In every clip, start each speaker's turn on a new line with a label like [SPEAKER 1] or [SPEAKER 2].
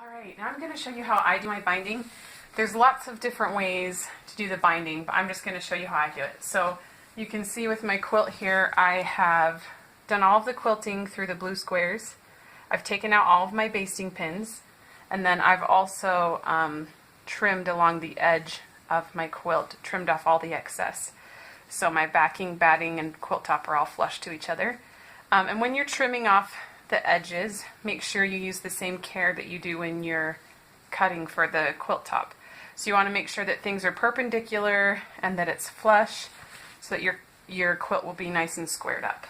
[SPEAKER 1] Alright, now I'm going to show you how I do my binding. There's lots of different ways to do the binding, but I'm just going to show you how I do it. So you can see with my quilt here, I have done all of the quilting through the blue squares. I've taken out all of my basting pins, and then I've also trimmed along the edge of my quilt, trimmed off all the excess. So my backing, batting, and quilt top are all flush to each other. And when you're trimming off the edges, make sure you use the same care that you do when you're cutting for the quilt top. So you want to make sure that things are perpendicular and that it's flush so that your quilt will be nice and squared up.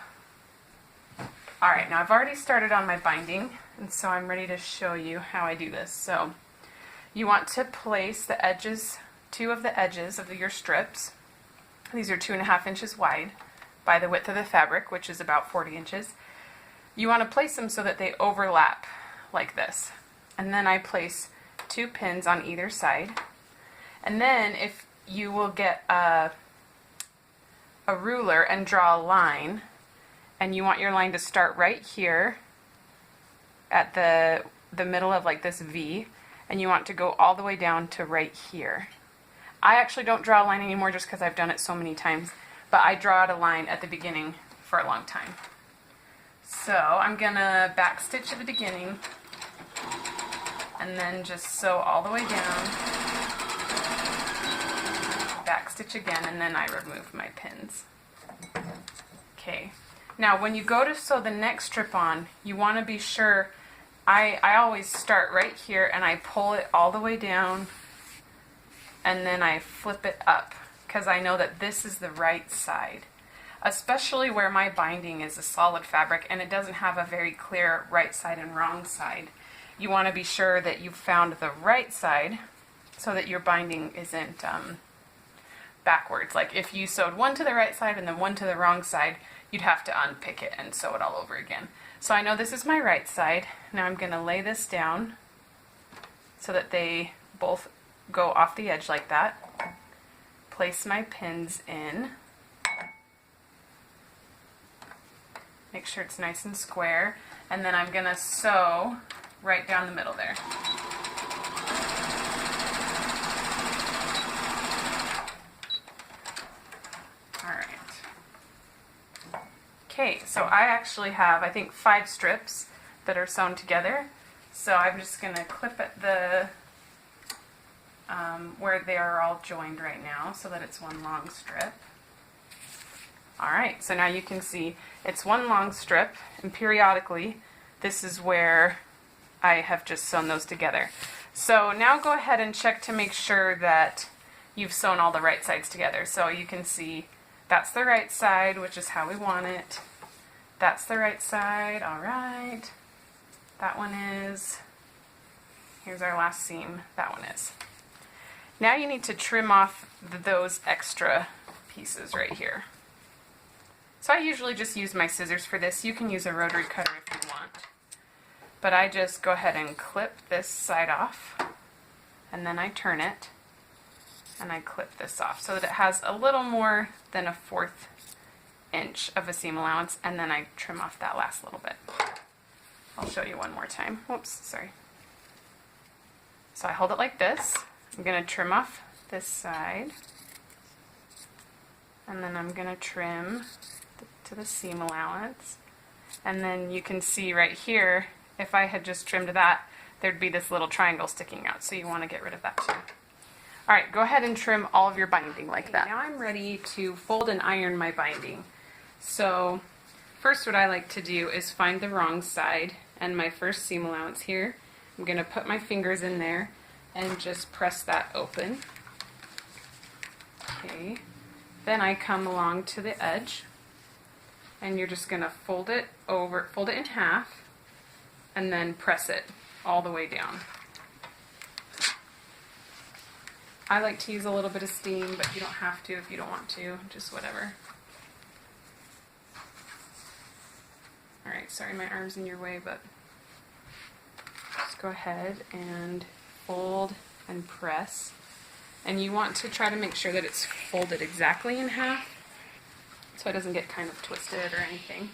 [SPEAKER 1] Alright, now I've already started on my binding, and so I'm ready to show you how I do this. So you want to place the edges, two of the edges of your strips. These are 2.5 inches wide by the width of the fabric, which is about 40 inches. You want to place them so that they overlap like this. And then I place 2 pins on either side. And then if you will get a ruler and draw a line, and you want your line to start right here at the middle of like this V, and you want to go all the way down to right here. I actually don't draw a line anymore just because I've done it so many times, but I draw out a line at the beginning for a long time. So I'm going to back stitch at the beginning and then just sew all the way down, back stitch again, and then I remove my pins. Okay, now when you go to sew the next strip on, you want to be sure, I always start right here and I pull it all the way down and then I flip it up because I know that this is the right side. Especially where my binding is a solid fabric and it doesn't have a very clear right side and wrong side. You want to be sure that you've found the right side so that your binding isn't backwards. Like if you sewed one to the right side and then one to the wrong side, you'd have to unpick it and sew it all over again. So I know this is my right side. Now I'm going to lay this down so that they both go off the edge like that. Place my pins in. Make sure it's nice and square, and then I'm going to sew right down the middle there. Alright. Okay, so I actually have, I think, 5 strips that are sewn together. So I'm just going to clip at the where they are all joined right now so that it's one long strip. Alright, so now you can see it's one long strip, and periodically this is where I have just sewn those together. So now go ahead and check to make sure that you've sewn all the right sides together. So you can see that's the right side, which is how we want it. That's the right side, alright. That one is. Here's our last seam, that one is. Now you need to trim off those extra pieces right here. So I usually just use my scissors for this. You can use a rotary cutter if you want. But I just go ahead and clip this side off, and then I turn it, and I clip this off so that it has a little more than 1/4 inch of a seam allowance, and then I trim off that last little bit. I'll show you one more time. Whoops, sorry. So I hold it like this. I'm going to trim off this side, and then I'm going to trim to the seam allowance, and then you can see right here, if I had just trimmed that, there'd be this little triangle sticking out, so you want to get rid of that too. Alright, go ahead and trim all of your binding like that. Now I'm ready to fold and iron my binding. So first what I like to do is find the wrong side and my first seam allowance here. I'm going to put my fingers in there and just press that open. Okay. Then I come along to the edge, and you're just going to fold it in half, and then press it all the way down. I like to use a little bit of steam, but you don't have to if you don't want to, just whatever. Alright, sorry my arm's in your way, but just go ahead and fold and press. And you want to try to make sure that it's folded exactly in half so it doesn't get kind of twisted or anything.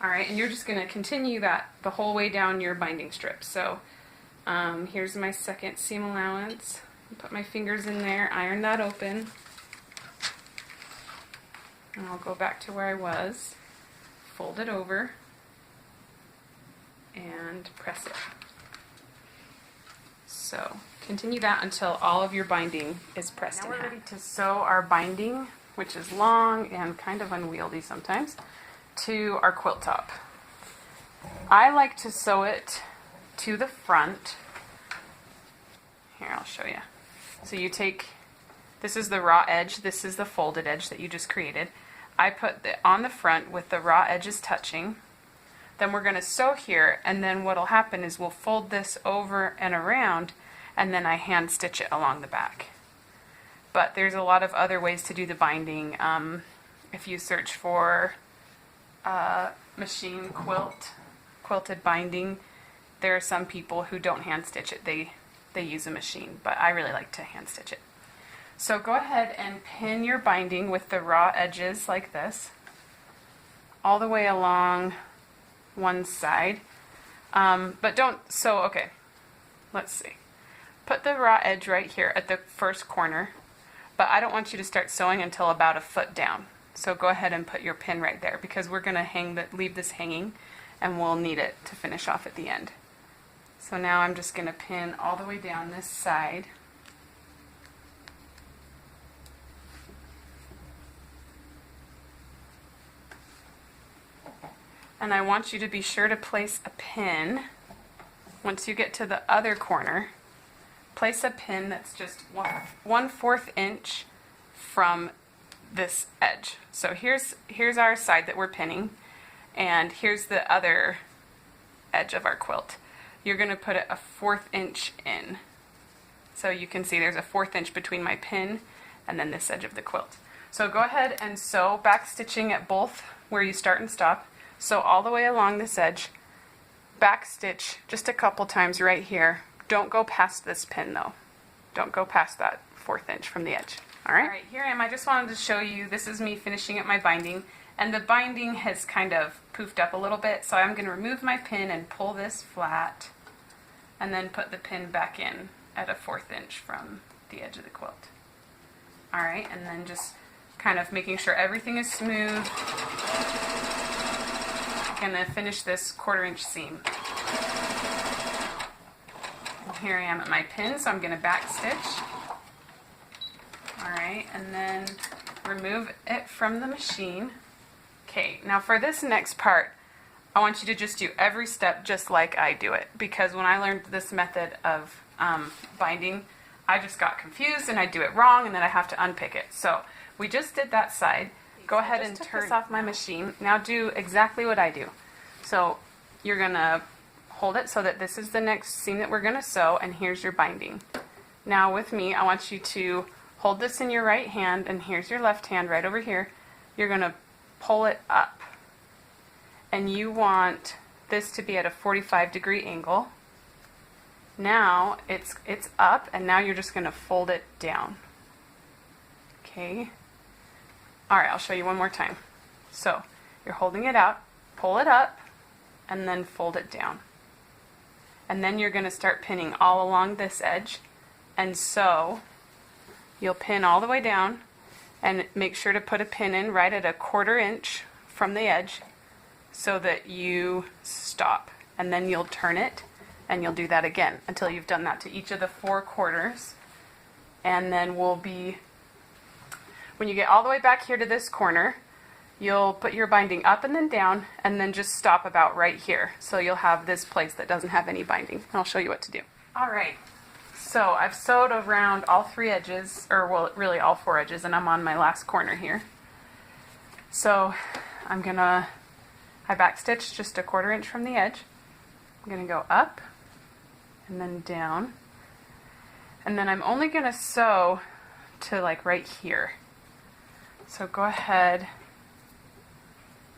[SPEAKER 1] Alright, and you're just going to continue that the whole way down your binding strip. So Here's my second seam allowance. Put my fingers in there, iron that open. And I'll go back to where I was, fold it over, and press it. So continue that until all of your binding is pressed in. Now we're ready to sew our binding, which is long and kind of unwieldy sometimes, to our quilt top. I like to sew it to the front. Here, I'll show you. So you take, this is the raw edge, this is the folded edge that you just created. I put it on the front with the raw edges touching. Then we're going to sew here, and then what'll happen is we'll fold this over and around, and then I hand stitch it along the back. But there's a lot of other ways to do the binding. If you search for machine quilted binding, there are some people who don't hand stitch it. They use a machine, but I really like to hand stitch it. So go ahead and pin your binding with the raw edges like this, all the way along one side. But don't sew, okay, let's see. Put the raw edge right here at the first corner, but I don't want you to start sewing until about a foot down. So go ahead and put your pin right there, because we're going to leave this hanging, and we'll need it to finish off at the end. So now I'm just going to pin all the way down this side. And I want you to be sure to place a pin. Once you get to the other corner, place a pin that's just 1/4 inch from this edge. So here's our side that we're pinning, and here's the other edge of our quilt. You're going to put it 1/4 inch in. So you can see there's a 1/4 inch between my pin and then this edge of the quilt. So go ahead and sew, back stitching at both where you start and stop. Sew all the way along this edge, back stitch just a couple times right here. Don't go past this pin though. Don't go past that 1/4 inch from the edge. All right, here I am. I just wanted to show you, this is me finishing up my binding, and the binding has kind of poofed up a little bit, so I'm going to remove my pin and pull this flat, and then put the pin back in at a 1/4 inch from the edge of the quilt. All right, and then just kind of making sure everything is smooth. I'm going to finish this 1/4 inch seam. And here I am at my pin, so I'm going to back stitch. All right, and then remove it from the machine. Okay, now for this next part, I want you to just do every step just like I do it, because when I learned this method of binding, I just got confused and I do it wrong, and then I have to unpick it. So we just did that side. Go ahead and turn this off my machine. Now do exactly what I do. So you're going to hold it so that this is the next seam that we're going to sew, and here's your binding. Now with me, I want you to hold this in your right hand, and here's your left hand right over here. You're going to pull it up, and you want this to be at a 45-degree angle. Now it's up, and now you're just going to fold it down. Okay. All right, I'll show you one more time. So you're holding it out, pull it up, and then fold it down. And then you're going to start pinning all along this edge, and so you'll pin all the way down, and make sure to put a pin in right at a 1/4 inch from the edge so that you stop. And then you'll turn it, and you'll do that again until you've done that to each of the 4 quarters. And then when you get all the way back here to this corner, you'll put your binding up and then down, and then just stop about right here. So you'll have this place that doesn't have any binding. I'll show you what to do. All right. So I've sewed around all 3 edges, or well, really all 4 edges, and I'm on my last corner here. So I back stitch just a 1/4 inch from the edge. I'm going to go up and then down. And then I'm only going to sew to like right here. So go ahead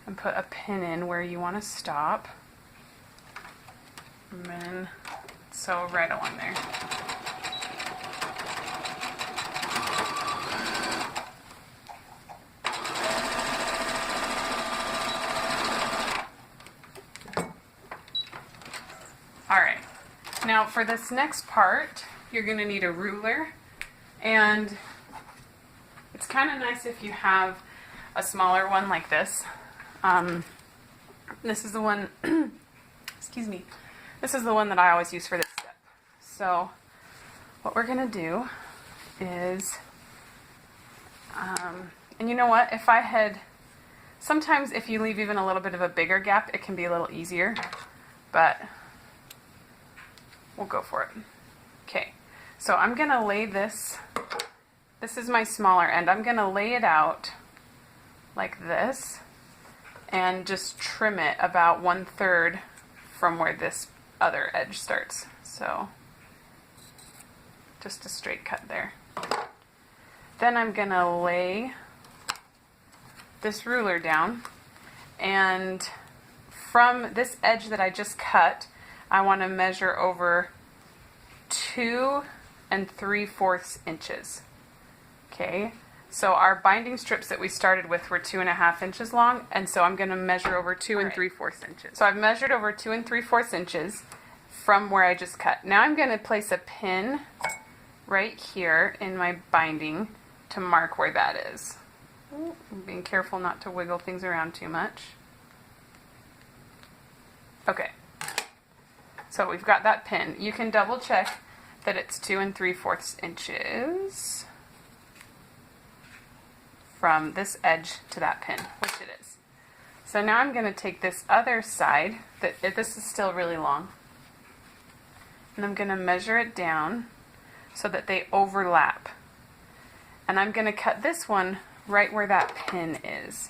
[SPEAKER 1] and put a pin in where you want to stop. And then sew right along there. now for this next part, you're going to need a ruler, and it's kind of nice if you have a smaller one like this. This is the one, excuse me, this is the one that I always use for this step. So what we're going to do is, and you know what, if I had, sometimes if you leave even a little bit of a bigger gap, it can be a little easier, but we'll go for it. Okay, so I'm going to lay this is my smaller end. I'm going to lay it out like this and just trim it about 1/3 from where this other edge starts. So just a straight cut there. Then I'm going to lay this ruler down, and from this edge that I just cut, I want to measure over 2 3/4 inches. Okay, so our binding strips that we started with were 2.5 inches long, and so I'm going to measure over 2 3/4 inches. So I've measured over 2 3/4 inches from where I just cut. Now I'm going to place a pin right here in my binding to mark where that is. I'm being careful not to wiggle things around too much. Okay, so we've got that pin. You can double check that it's 2 3/4 inches from this edge to that pin, which it is. So now I'm going to take this other side, this is still really long, and I'm going to measure it down so that they overlap. And I'm going to cut this one right where that pin is.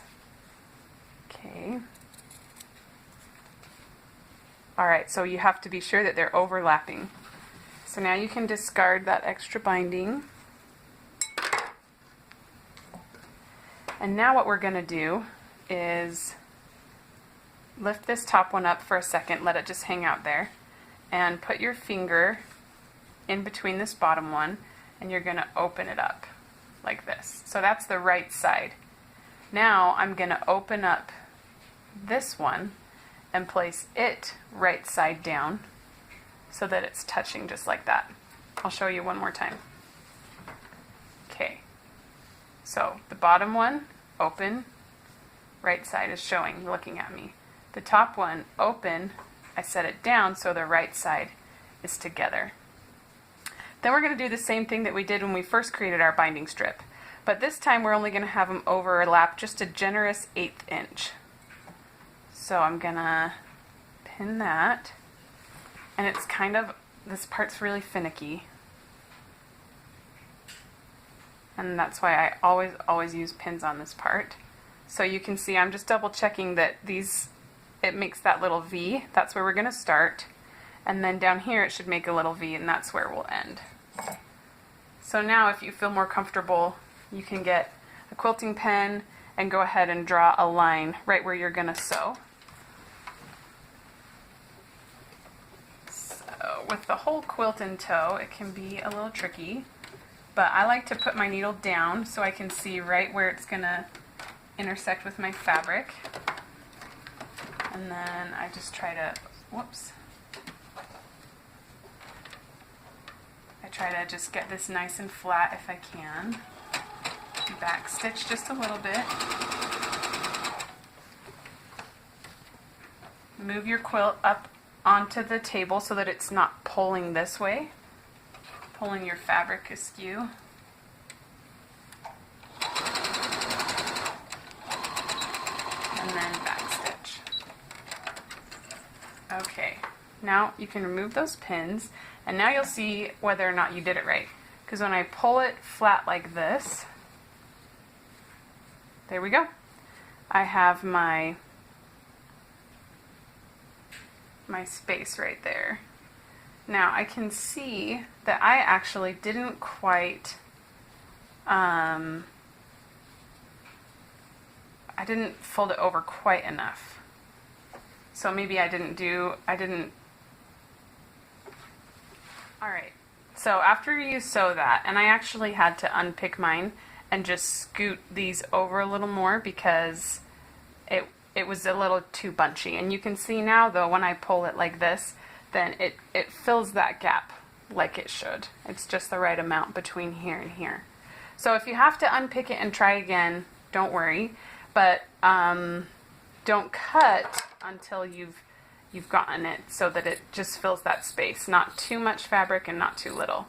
[SPEAKER 1] Okay. Alright, so you have to be sure that they're overlapping. So now you can discard that extra binding. And now what we're going to do is lift this top one up for a second, let it just hang out there, and put your finger in between this bottom one, and you're going to open it up like this. So that's the right side. Now I'm going to open up this one and place it right side down so that it's touching just like that. I'll show you one more time. Okay, so the bottom one, open, right side is showing, looking at me. The top one, open, I set it down so the right side is together. Then we're going to do the same thing that we did when we first created our binding strip. But this time we're only going to have them overlap just a generous 1/8 inch. So I'm going to pin that. And it's kind of, this part's really finicky. And that's why I always use pins on this part. So you can see I'm just double checking that it makes that little V. That's where we're going to start. And then down here it should make a little V, and that's where we'll end. So now if you feel more comfortable, you can get a quilting pen and go ahead and draw a line right where you're going to sew. So with the whole quilt in tow, it can be a little tricky, but I like to put my needle down so I can see right where it's going to intersect with my fabric. And then I just try to, whoops. I try to just get this nice and flat if I can. Back stitch just a little bit. Move your quilt up onto the table so that it's not pulling this way, pulling your fabric askew. And then back stitch. Okay, now you can remove those pins, and now you'll see whether or not you did it right. Because when I pull it flat like this, there we go. I have my space right there. Now I can see that I actually didn't quite, I didn't fold it over quite enough. So maybe Alright, so after you sew that, and I actually had to unpick mine and just scoot these over a little more because it was a little too bunchy. And you can see now though when I pull it like this then it fills that gap like it should. It's just the right amount between here and here. So if you have to unpick it and try again, don't worry, but don't cut until you've gotten it so that it just fills that space. Not too much fabric and not too little.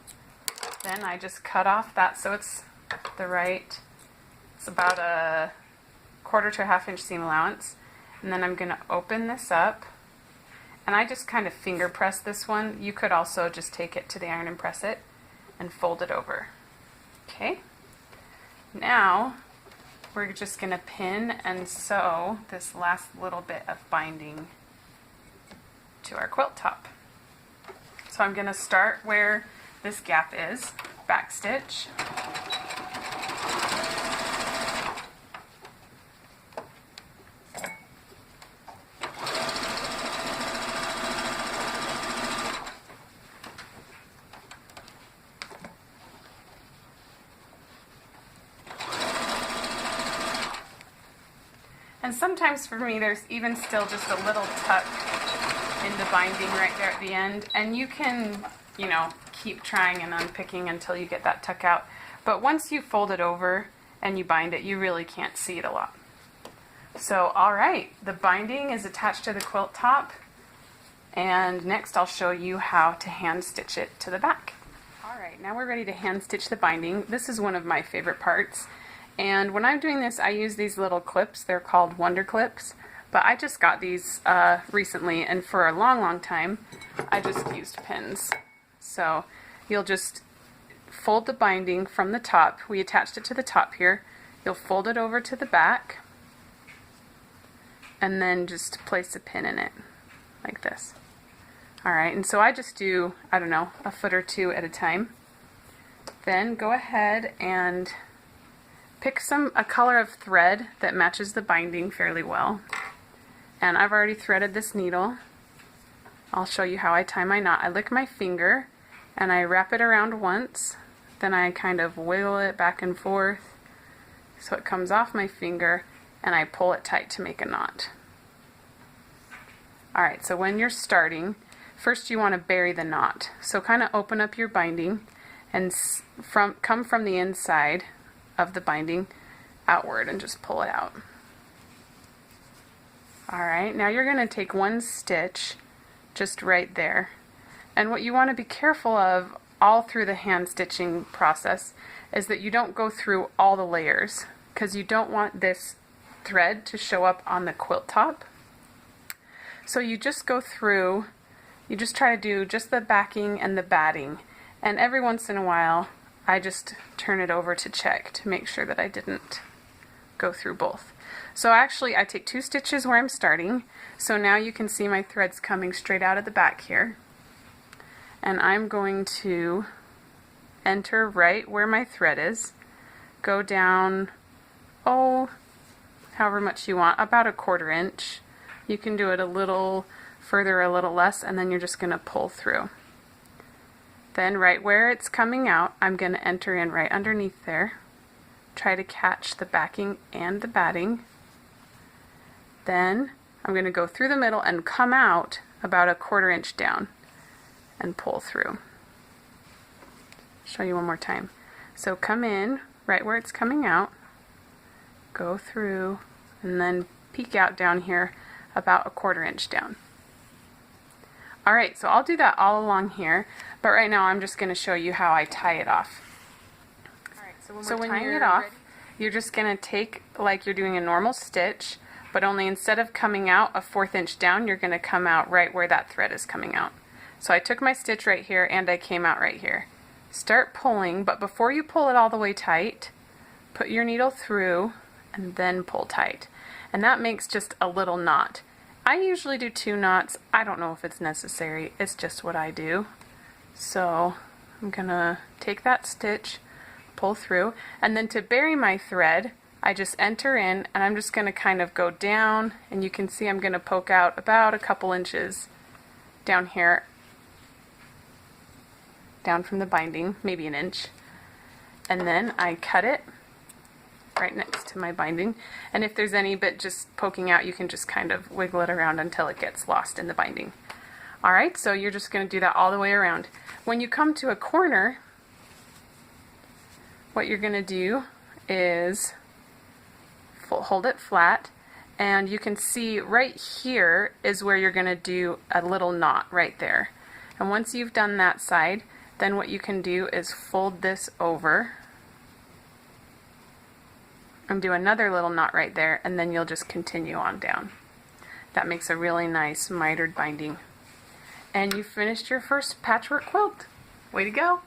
[SPEAKER 1] Then I just cut off that so it's the right, it's about a 1/4 to 1/2 inch seam allowance. And then I'm going to open this up, and I just kind of finger press this one. You could also just take it to the iron and press it and fold it over. Okay, now we're just going to pin and sew this last little bit of binding to our quilt top. So I'm going to start where this gap is, back stitch. And sometimes for me, there's even still just a little tuck in the binding right there at the end. And you can, you know, keep trying and unpicking until you get that tuck out. But once you fold it over and you bind it, you really can't see it a lot. So, all right, the binding is attached to the quilt top. And next I'll show you how to hand stitch it to the back. All right, now we're ready to hand stitch the binding. This is one of my favorite parts. And when I'm doing this, I use these little clips. They're called Wonder Clips. But I just got these recently, and for a long time, I just used pins. So you'll just fold the binding from the top. We attached it to the top here. You'll fold it over to the back, and then just place a pin in it, like this. All right, and so I just do, I don't know, a foot or two at a time. Then go ahead and pick a color of thread that matches the binding fairly well. And I've already threaded this needle. I'll show you how I tie my knot. I lick my finger and I wrap it around once, then I kind of wiggle it back and forth so it comes off my finger, and I pull it tight to make a knot. Alright, so when you're starting, first you want to bury the knot. So kind of open up your binding and come from the inside of the binding outward and just pull it out. Alright, now you're going to take one stitch just right there. And what you want to be careful of all through the hand stitching process is that you don't go through all the layers, because you don't want this thread to show up on the quilt top. So you just go through, you just try to do just the backing and the batting, and every once in a while I just turn it over to check to make sure that I didn't go through both. So actually I take 2 stitches where I'm starting, so now you can see my threads coming straight out of the back here. And I'm going to enter right where my thread is, go down, however much you want, about a 1/4 inch. You can do it a little further, a little less, and then you're just going to pull through. Then right where it's coming out, I'm going to enter in right underneath there. Try to catch the backing and the batting. Then I'm going to go through the middle and come out about a 1/4 inch down and pull through. Show you one more time. So come in right where it's coming out, go through, and then peek out down here about a 1/4 inch down. Alright, so I'll do that all along here, but right now I'm just going to show you how I tie it off. Alright, so when tying it off, you're just going to take like you're doing a normal stitch, but only instead of coming out a 1/4 inch down, you're going to come out right where that thread is coming out. So I took my stitch right here and I came out right here. Start pulling, but before you pull it all the way tight, put your needle through and then pull tight. And that makes just a little knot. I usually do 2 knots. I don't know if it's necessary. It's just what I do. So I'm gonna take that stitch, pull through, and then to bury my thread, I just enter in and I'm just gonna kind of go down, and you can see I'm gonna poke out about a couple inches down here, down from the binding, maybe an inch. And then I cut it right next to my binding, and if there's any bit just poking out, you can just kind of wiggle it around until it gets lost in the binding. Alright, so you're just going to do that all the way around. When you come to a corner, what you're going to do is hold it flat, and you can see right here is where you're going to do a little knot right there. And once you've done that side, then what you can do is fold this over and do another little knot right there, and then you'll just continue on down. That makes a really nice mitered binding. And you finished your first patchwork quilt. Way to go!